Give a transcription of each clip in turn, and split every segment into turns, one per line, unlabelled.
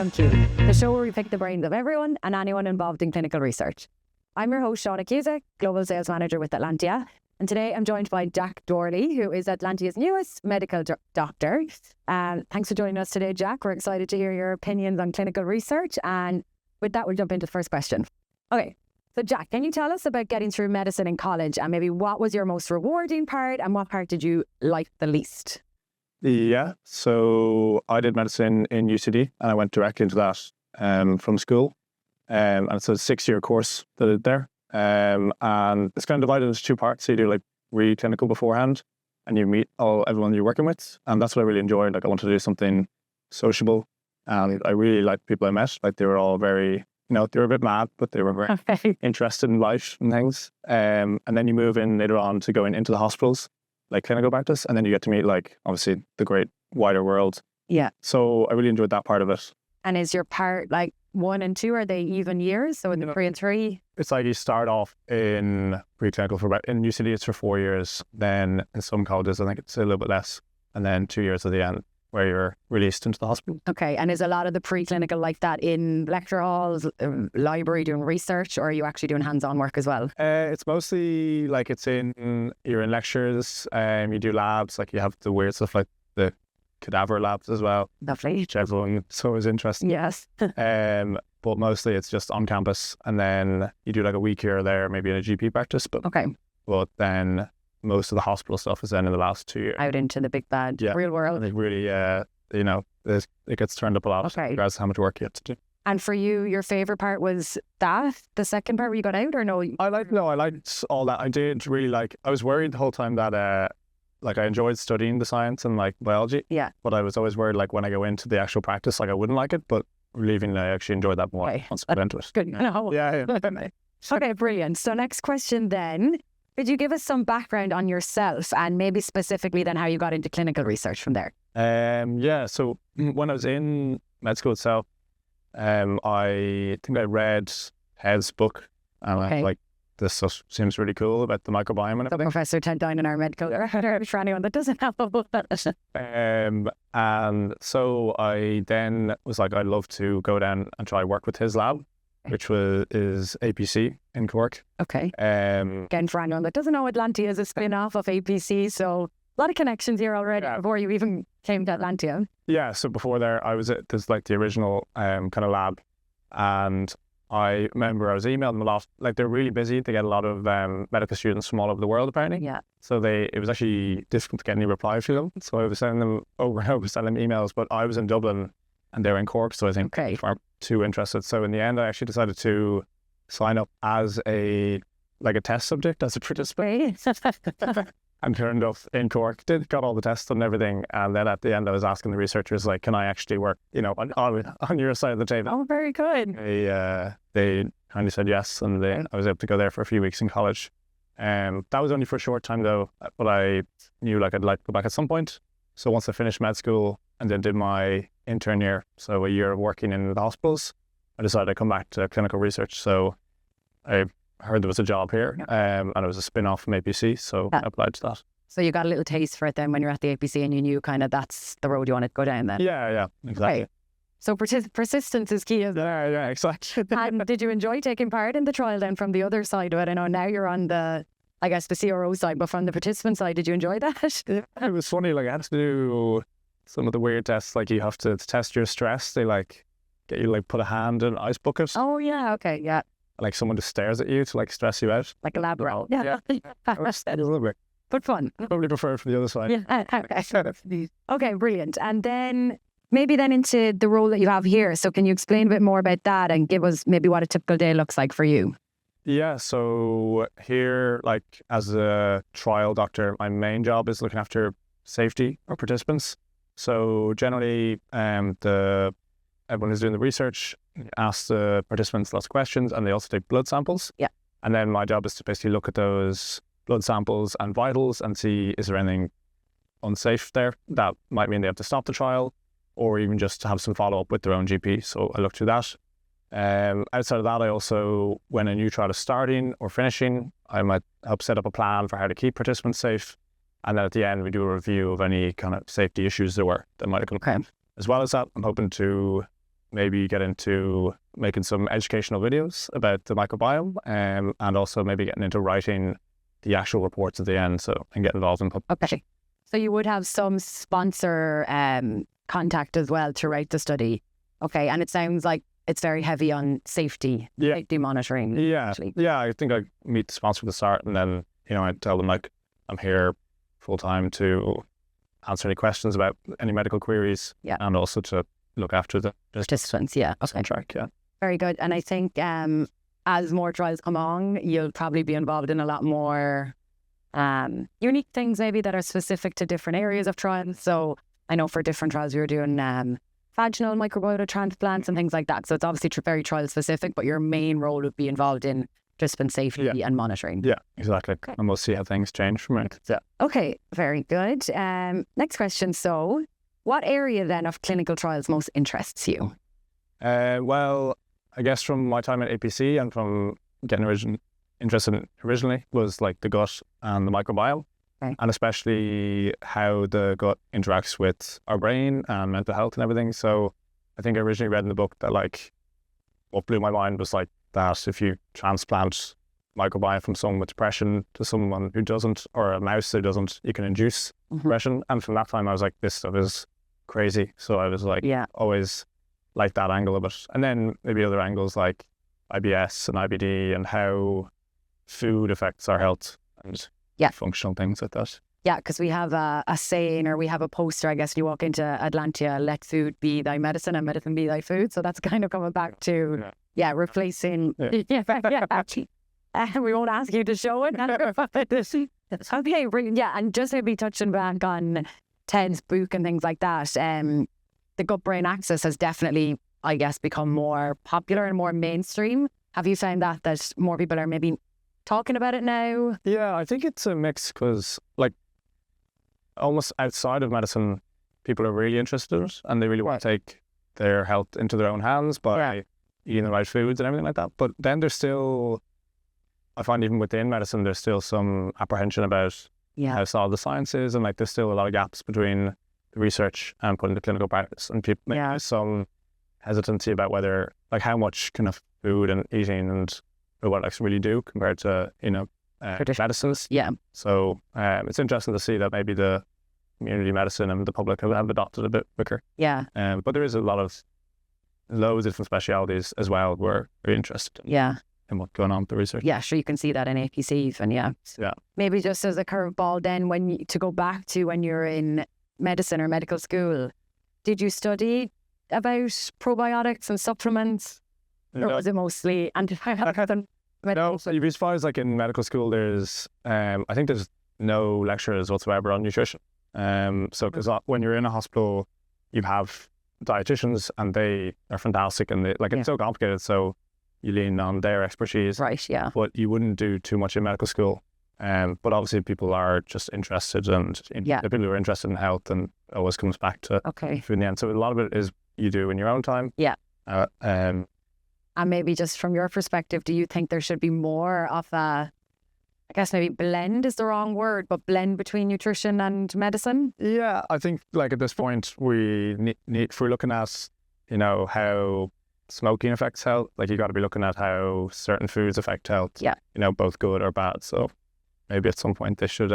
Welcome to the show where we pick the brains of everyone and anyone involved in clinical research. I'm your host, Shauna Cusack, Global Sales Manager with Atlantia. And today I'm joined by Jack Dorley, who is Atlantia's newest medical doctor. Thanks for joining us today, Jack. We're excited to hear your opinions on clinical research. And with that, we'll jump into the first question. Okay, so Jack, can you tell us about getting through medicine in college and maybe what was your most rewarding part and what part did you like the least?
Yeah, so I did medicine in UCD and I went directly into that from school. And it's a 6-year course that I did there. And it's kind of divided into 2 parts. So you do like pre-clinical beforehand and you meet everyone you're working with. And that's what I really enjoyed. Like I wanted to do something sociable. And I really liked people I met. Like they were all very, they were a bit mad, but they were very interested in life and things. And then you move in later on to going into the hospitals, like clinical practice, and then you get to meet like obviously the great wider world.
Yeah.
So I really enjoyed that part of it.
And is your part like 1 and 2, are they even years? So in the 3 and 3?
It's like you start off in preclinical in UCD it's for 4 years. Then in some colleges I think it's a little bit less, and then 2 years at the end where you're released into the hospital.
Okay, and is a lot of the preclinical like that in lecture halls, library doing research, or are you actually doing hands-on work as well?
It's mostly like you're in lectures, you do labs, like you have the weird stuff like the cadaver labs as well.
Lovely.
Which everyone is interesting.
Yes.
But mostly it's just on campus, and then you do like a week here or there, maybe in a GP practice. But then most of the hospital stuff is then in the last 2 years.
Out into the big bad real world.
And it really, it gets turned up a lot.
Okay.
Regards to how much work you have to do.
And for you, your favourite part was that, the second part where you got out, or no?
I liked all that. I did really like, I was worried the whole time that I enjoyed studying the science and like biology.
Yeah.
But I was always worried like when I go into the actual practice, like I wouldn't like it, but relievingly I actually enjoyed that more once I got into it.
Good. No.
Yeah.
Okay, brilliant. So next question then, could you give us some background on yourself and maybe specifically then how you got into clinical research from there?
So when I was in med school itself, I think I read Head's book and I was like, this stuff seems really cool about the microbiome and everything.
Professor Ted Down in our medical, for anyone that doesn't have a book.
And so I then was like, I'd love to go down and try work with his lab, which is APC in Cork.
Okay. Again, for anyone that doesn't know, Atlantia is a spin-off of APC, so a lot of connections here already before you even came to Atlantia.
Yeah, so before there, I was at this like the original kind of lab, and I remember I was emailing them a lot. Like they're really busy. They get a lot of medical students from all over the world apparently.
Yeah.
So it was actually difficult to get any reply from them. So I was sending them over and over, sending them emails, but I was in Dublin and they were in Cork, so I think they weren't too interested. So in the end, I actually decided to sign up as a test subject, as a participant. And turned up in Cork, got all the tests and everything. And then at the end, I was asking the researchers, like, can I actually work, on your side of the table?
Oh, very good.
They kindly said yes. And I was able to go there for a few weeks in college. That was only for a short time though, but I knew I'd like to go back at some point. So once I finished med school and then did my intern year, so a year of working in the hospitals, I decided to come back to clinical research. So I heard there was a job here, and it was a spin-off from APC, so I applied to that.
So you got a little taste for it then when you're at the APC and you knew kind of that's the road you wanted to go down then?
Yeah, exactly.
Okay. So persistence is key, isn't it?
Yeah, exactly.
And did you enjoy taking part in the trial then from the other side of it? I know now you're on the CRO side, but from the participant side, did you enjoy that?
Yeah, it was funny. I had to do some of the weird tests, like you have to test your stress. They get you put a hand in an ice bucket.
Oh, yeah, okay, yeah.
Like someone just stares at you to stress you out.
Like a lab rat.
Yeah. That was a little bit.
But fun.
Probably prefer it from the other side.
Yeah. Okay, brilliant. And then maybe into the role that you have here. So can you explain a bit more about that and give us maybe what a typical day looks like for you?
Yeah, so here, as a trial doctor, my main job is looking after safety of participants. So generally, everyone who's doing the research asks the participants lots of questions, and they also take blood samples.
Yeah.
And then my job is to basically look at those blood samples and vitals and see is there anything unsafe there that might mean they have to stop the trial, or even just to have some follow-up with their own GP. So I look through that. Outside of that, I also, when a new trial is starting or finishing, I might help set up a plan for how to keep participants safe. And then at the end, we do a review of any kind of safety issues that might have come.
Okay.
As well as that, I'm hoping to maybe get into making some educational videos about the microbiome, and also maybe getting into writing the actual reports at the end, and get involved in
Okay. So you would have some sponsor contact as well to write the study. Okay, and it sounds like it's very heavy on safety monitoring.
Yeah,
actually.
yeah. I think I meet the sponsor at the start, and then I tell them like I'm here full time to answer any questions about any medical queries, and also to look after the
participants. Yeah, okay.
Contract. Yeah,
very good. And I think as more trials come on, you'll probably be involved in a lot more unique things maybe that are specific to different areas of trials. So I know for different trials we were doing vaginal microbiota transplants and things like that. So it's obviously very trial specific, but your main role would be involved in participant safety and monitoring.
Yeah, exactly. Okay. And we'll see how things change from it. Yeah.
Okay, very good. Next question. So what area then of clinical trials most interests you?
Well, I guess from my time at APC and from getting interested in originally was like the gut and the microbiome. Okay. And especially how the gut interacts with our brain and mental health and everything. So I think I originally read in the book that like what blew my mind was like that if you transplant microbiome from someone with depression to someone who doesn't, or a mouse who doesn't, you can induce depression. And from that time I was like, this stuff is crazy. So I was like, always like that angle of it. And then maybe other angles like IBS and IBD and how food affects our health and functional things like that.
Yeah, because we have a saying, or we have a poster, I guess, when you walk into Atlantia, let food be thy medicine and medicine be thy food. So that's kind of coming back to, replacing. Actually. We won't ask you to show it. Okay, brilliant. Yeah, and just maybe touching back on Ted's book and things like that, the gut-brain axis has definitely, I guess, become more popular and more mainstream. Have you found that more people are maybe talking about it now?
Yeah, I think it's a mix because, like, almost outside of medicine, people are really interested in it and they really want to take their health into their own hands by eating the right foods and everything like that. But then there's still, I find even within medicine, there's still some apprehension about how solid the science is, and like there's still a lot of gaps between the research and putting the clinical practice, and people there's some hesitancy about whether, like, how much kind of food and eating and what it really do compared to medicines. Yeah. So it's interesting to see that maybe the community medicine and the public have adopted a bit quicker. Yeah. But there is loads of different specialities as well where we're interested in what's going on with the research.
Yeah, sure, you can see that in APC even, Maybe just as a curveball then, to go back to when you're in medicine or medical school, did you study about probiotics and supplements? Or was it mostly antibiotics?
No, so as far as like in medical school, there's I think there's no lectures whatsoever on nutrition. So because when you're in a hospital, you have dietitians and they are fantastic, and it's so complicated. So you lean on their expertise,
right? Yeah,
but you wouldn't do too much in medical school. But obviously, people are just interested, and the people who are interested in health, and it always comes back to food in the end. So a lot of it is you do in your own time.
Yeah. And maybe just from your perspective, do you think there should be more of a, I guess maybe blend is the wrong word, but blend between nutrition and medicine?
Yeah, I think like at this point we need, if we're looking at, how smoking affects health, like you got to be looking at how certain foods affect health, both good or bad. So maybe at some point they should,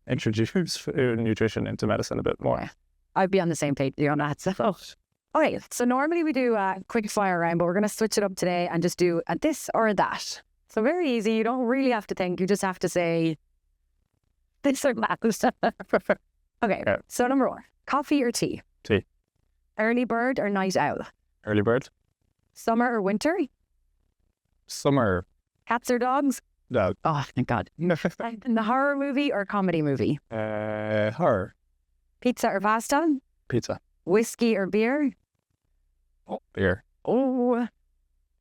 introduce food and nutrition into medicine a bit more.
Yeah. I'd be on the same page on that. So. Okay, so normally we do a quick fire round, but we're going to switch it up today and just do a this or a that. So very easy. You don't really have to think. You just have to say this or that. Okay, so number 1, coffee or tea?
Tea.
Early bird or night owl?
Early bird.
Summer or winter?
Summer.
Cats or dogs?
Dog.
Oh, thank God. The horror movie or comedy movie?
Horror.
Pizza or pasta?
Pizza.
Whiskey or beer?
Oh, beer.
Oh.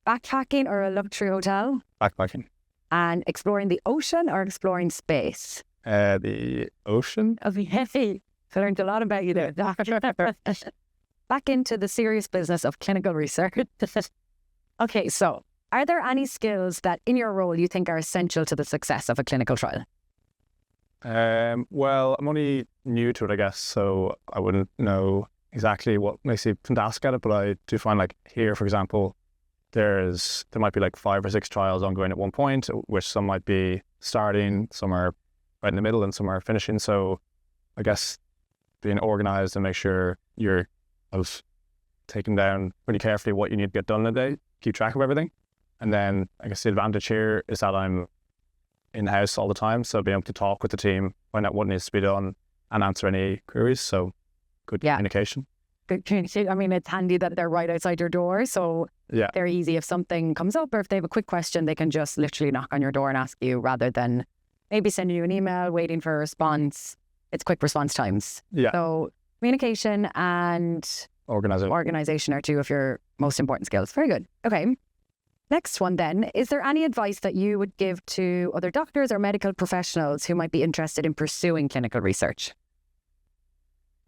Backpacking or a luxury hotel?
Backpacking.
And exploring the ocean or exploring space?
The ocean.
Hey, I learned a lot about you there. Back into the serious business of clinical research. Okay, so are there any skills that in your role you think are essential to the success of a clinical trial?
Well, I'm only new to it, I guess, so I wouldn't know exactly what makes you fantastic at it, but I do find like here, for example, there might be like 5 or 6 trials ongoing at one point, which some might be starting, some are right in the middle, and some are finishing. So I guess being organized and make sure you're taking down pretty carefully what you need to get done in a day, keep track of everything. And then I guess the advantage here is that I'm in-house all the time, so being able to talk with the team, find out what needs to be done, and answer any queries. So good communication.
Good communication. I mean, it's handy that they're right outside your door, so they're easy. If something comes up or if they have a quick question, they can just literally knock on your door and ask you, rather than maybe sending you an email, waiting for a response. It's quick response times. Yeah. So communication and organization are 2 of your most important skills. Very good. Okay. Next one then, is there any advice that you would give to other doctors or medical professionals who might be interested in pursuing clinical research?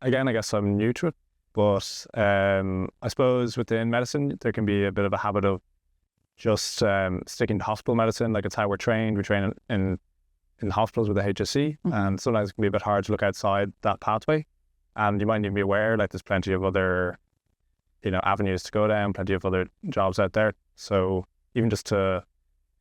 Again, I guess I'm new to it, but I suppose within medicine, there can be a bit of a habit of just sticking to hospital medicine. Like, it's how we're trained. We train in hospitals with the HSC, and sometimes it can be a bit hard to look outside that pathway. And you might even be aware, like, there's plenty of other, avenues to go down, plenty of other jobs out there. So even just to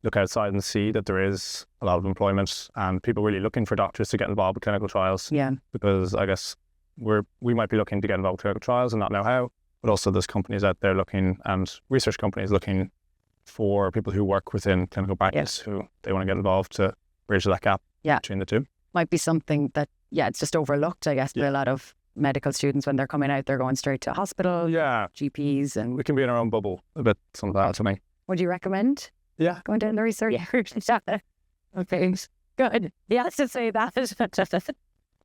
look outside and see that there is a lot of employment and people really looking for doctors to get involved with clinical trials. Yeah. Because I guess we might be looking to get involved with clinical trials and not know how, but also there's companies out there looking, and research companies looking for people who work within clinical practice who they want to get involved to bridge that gap between the two. Might be something that, it's just overlooked, I guess, by a lot of medical students. When they're coming out, they're going straight to hospital, GPs, and we can be in our own bubble a bit sometimes. I mean, would you recommend going down the research? Yeah. Okay, good. Let's just say that.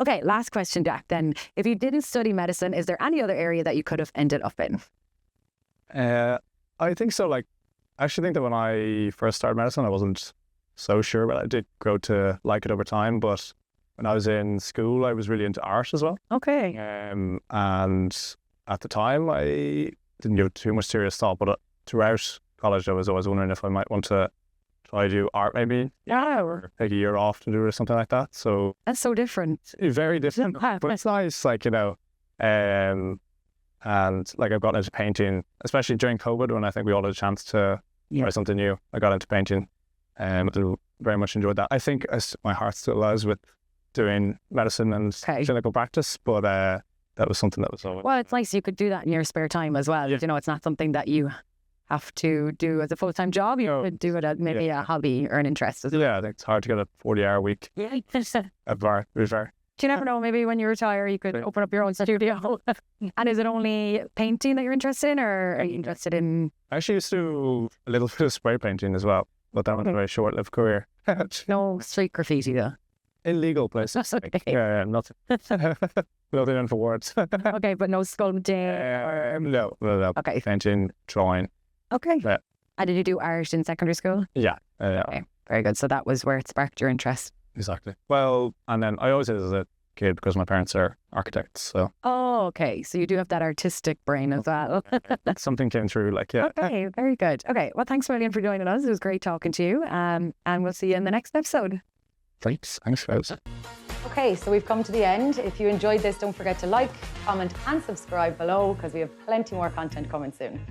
Okay, last question, Jack, then. If you didn't study medicine, is there any other area that you could have ended up in? I think so. Like, I actually think that when I first started medicine, I wasn't so sure, but I did grow to like it over time. But when I was in school, I was really into art as well. Okay. And at the time, I didn't give it too much serious thought, but throughout college, I was always wondering if I might want to try to do art, maybe. Yeah. Or take a year off to do it or something like that. So that's so different. Very different. But it's nice, like, and like, I've gotten into painting, especially during COVID, when I think we all had a chance to try something new. I got into painting and very much enjoyed that. I think my heart still lies with doing medicine and clinical practice, but that was something that was always... Well, it's nice you could do that in your spare time as well. It's not something that you have to do as a full-time job. You could do it as maybe a hobby or an interest. I think it's hard to get a 40-hour week. Yeah. At bar, to be fair. You never know, maybe when you retire, you could open up your own studio. And is it only painting that you're interested in, or are you interested in... I actually used to do a little bit of spray painting as well, but that was a very short-lived career. No street graffiti, though? Illegal places. Okay. Yeah, nothing. Nothing in for words. Okay, but no sculpting? No. Okay. Painting, drawing. Okay. Yeah. And did you do art in secondary school? Yeah. Okay, very good. So that was where it sparked your interest. Exactly. Well, and then I always did as a kid because my parents are architects, so... Oh, okay. So you do have that artistic brain as well. Something came through, Okay, very good. Okay, well, thanks, William, for joining us. It was great talking to you, and we'll see you in the next episode. Thanks, guys. Okay, so we've come to the end. If you enjoyed this, don't forget to like, comment, and subscribe below, because we have plenty more content coming soon.